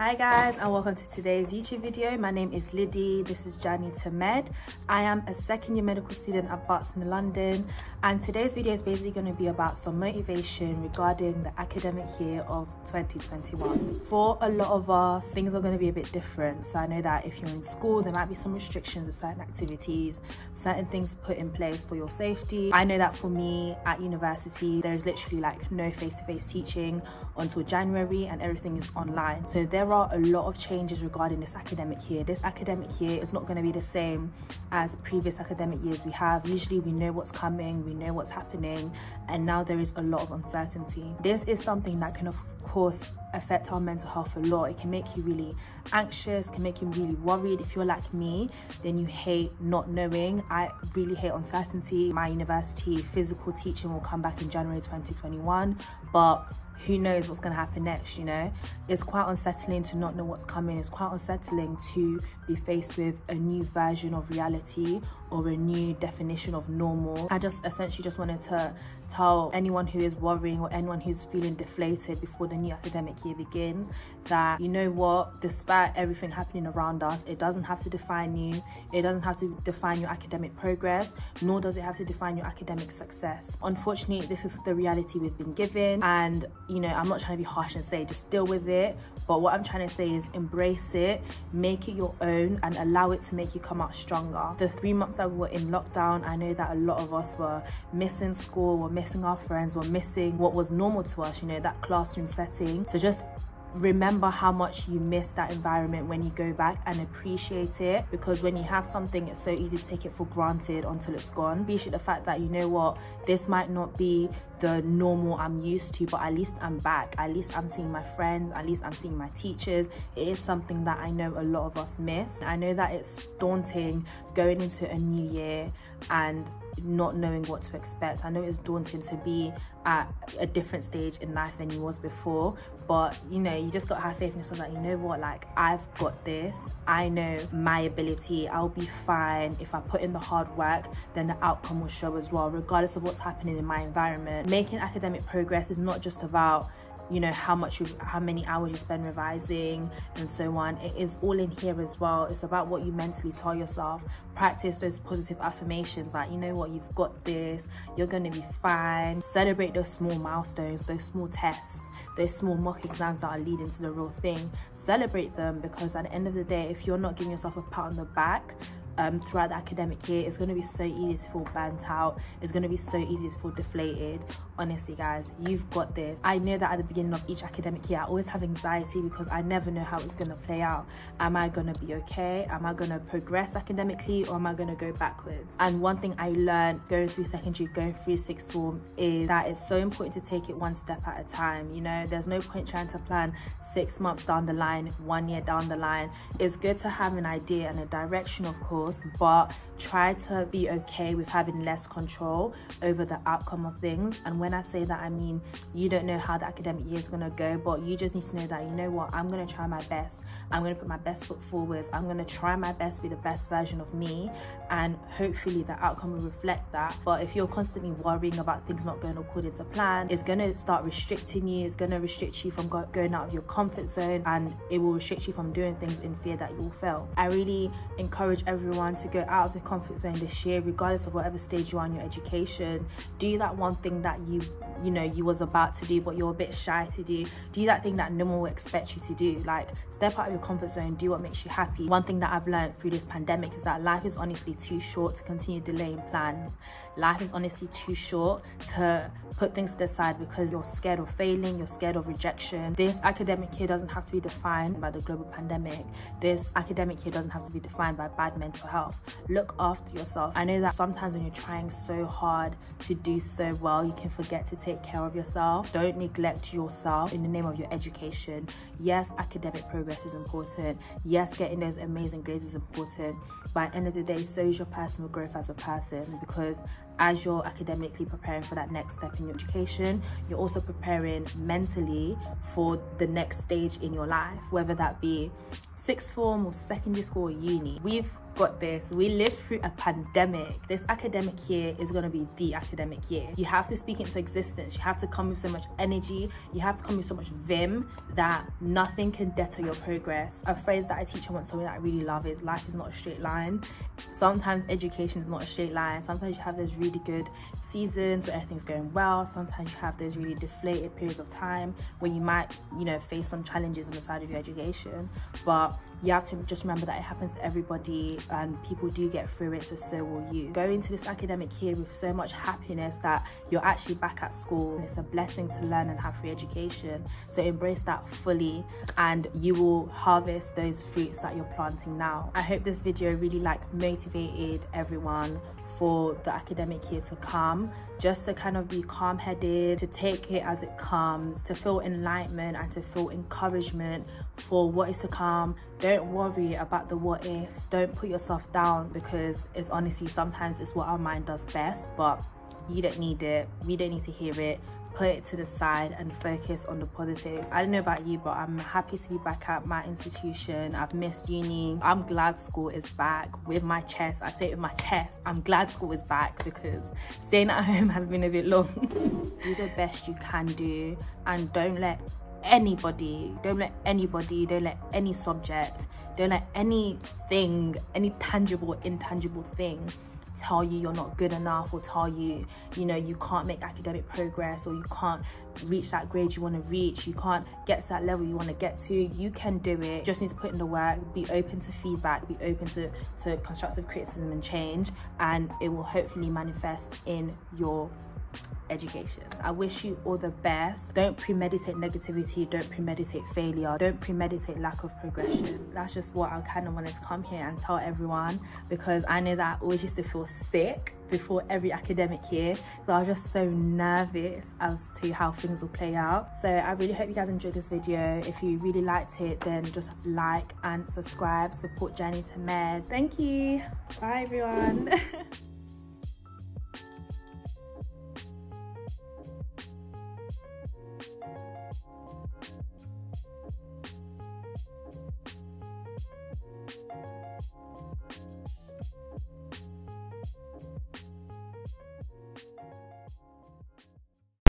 Hi guys, and welcome to today's YouTube video. My name is Liddy. This is Journey2Med. I am a second year medical student at Barton in London, and today's video is basically going to be about some motivation regarding the academic year of 2021. For a lot of us, things are going to be a bit different. So I know that if you're in school, there might be some restrictions with certain activities, certain things put in place for your safety. I know that for me at university, there's literally like no face-to-face teaching until January, and everything is online. So there are a lot of changes regarding this academic year. This academic year is not going to be the same as previous academic years we have. Usually we know what's coming, we know what's happening, and now there is a lot of uncertainty. This is something that can of course affect our mental health a lot. It can make you really anxious, can make you really worried. If you're like me, then you hate not knowing. I really hate uncertainty. My university physical teaching will come back in January 2021, but who knows what's going to happen next, you know? It's quite unsettling to not know what's coming. It's quite unsettling to be faced with a new version of reality or a new definition of normal. I just essentially just wanted to tell anyone who is worrying or anyone who's feeling deflated before the new academic year begins that, you know what, despite everything happening around us, it doesn't have to define you. It doesn't have to define your academic progress, nor does it have to define your academic success. Unfortunately, this is the reality we've been given, and you know, I'm not trying to be harsh and say just deal with it, but what I'm trying to say is embrace it, make it your own, and allow it to make you come out stronger. The 3 months that we were in lockdown, I know that a lot of us were missing school, were missing our friends, were missing what was normal to us, you know, that classroom setting. So just remember how much you miss that environment when you go back, and appreciate it, because when you have something, it's so easy to take it for granted until it's gone. Appreciate the fact that, you know what, this might not be the normal I'm used to, but at least I'm back, at least I'm seeing my friends, at least I'm seeing my teachers. It is something that I know a lot of us miss. I know that it's daunting going into a new year and not knowing what to expect. I know it's daunting to be at a different stage in life than you was before, but you know, you just got to have faith in yourself that, you know what, like, I've got this. I know my ability. I'll be fine. If I put in the hard work, then the outcome will show as well, regardless of what's happening in my environment. Making academic progress is not just about, you know, how many hours you spend revising and so on. It is all in here as well. It's about what you mentally tell yourself. Practice those positive affirmations like, you know what, you've got this, you're going to be fine. Celebrate those small milestones, those small tests, those small mock exams that are leading to the real thing. Celebrate them, because at the end of the day, if you're not giving yourself a pat on the back throughout the academic year, it's going to be so easy to feel burnt out. It's going to be so easy to feel deflated. Honestly guys, you've got this. I know that at the beginning of each academic year, I always have anxiety because I never know how it's going to play out. Am I going to be okay? Am I going to progress academically, or am I going to go backwards? And one thing I learned going through secondary, going through sixth form, is that it's so important to take it one step at a time. You know, there's no point trying to plan 6 months down the line, 1 year down the line. It's good to have an idea and a direction, of course, but try to be okay with having less control over the outcome of things. And when I say that, I mean, you don't know how the academic year is going to go, but you just need to know that, you know what, I'm going to try my best. I'm going to put my best foot forwards. I'm going to try my best to be the best version of me, and hopefully the outcome will reflect that. But if you're constantly worrying about things not going according to plan, it's going to start restricting you. It's going to restrict you from going out of your comfort zone, and it will restrict you from doing things in fear that you will fail. I really encourage everyone to go out of the comfort zone this year, regardless of whatever stage you are in your education. Do that one thing that you know you was about to do but you're a bit shy to do. Do that thing that no one will expect you to do. Like, step out of your comfort zone, do what makes you happy. One thing that I've learned through this pandemic is that life is honestly too short to continue delaying plans. Life is honestly too short to put things to the side because you're scared of failing, you're scared of rejection. This academic year doesn't have to be defined by the global pandemic. This academic year doesn't have to be defined by bad mental health. Look after yourself. I know that sometimes when you're trying so hard to do so well, you can forget to take care of yourself. Don't neglect yourself in the name of your education. Yes, academic progress is important. Yes, getting those amazing grades is important. But at the end of the day, so is your personal growth as a person, because as you're academically preparing for that next step in your education, you're also preparing mentally for the next stage in your life, whether that be sixth form or secondary school or uni. We've got this. We lived through a pandemic. This academic year is going to be the academic year. You have to speak into existence. You have to come with so much energy. You have to come with so much vim that nothing can deter your progress. A phrase that I teach once, something that I really love, is life is not a straight line. Sometimes education is not a straight line. Sometimes you have those really good seasons where everything's going well. Sometimes you have those really deflated periods of time where you might, you know, face some challenges on the side of your education. But you have to just remember that it happens to everybody and people do get through it, so will you. Go into this academic year with so much happiness that you're actually back at school, and it's a blessing to learn and have free education. So embrace that fully and you will harvest those fruits that you're planting now. I hope this video really motivated everyone for the academic year to come, just to kind of be calm-headed, to take it as it comes, to feel enlightenment and to feel encouragement for what is to come. Don't worry about the what ifs. Don't put yourself down, because it's honestly, sometimes it's what our mind does best, but you don't need it. We don't need to hear it. Put it to the side and focus on the positives. I don't know about you, but I'm happy to be back at my institution. I've missed uni. I'm glad school is back. With my chest, I say it with my chest, I'm glad school is back, because staying at home has been a bit long. Do the best you can do, and don't let anybody, don't let any subject, don't let anything, any tangible, intangible thing tell you you're not good enough, or tell you, you know, you can't make academic progress, or you can't reach that grade you want to reach, you can't get to that level you want to get to. You can do it. You just need to put in the work, be open to feedback, be open to constructive criticism and change, and it will hopefully manifest in your education. I wish you all the best. Don't premeditate negativity, don't premeditate failure, don't premeditate lack of progression. That's just what I kind of wanted to come here and tell everyone, because I know that I always used to feel sick before every academic year, so I was just so nervous as to how things will play out. So I really hope you guys enjoyed this video. If you really liked it, then just like and subscribe. Support Journey2Med. Thank you. Bye everyone.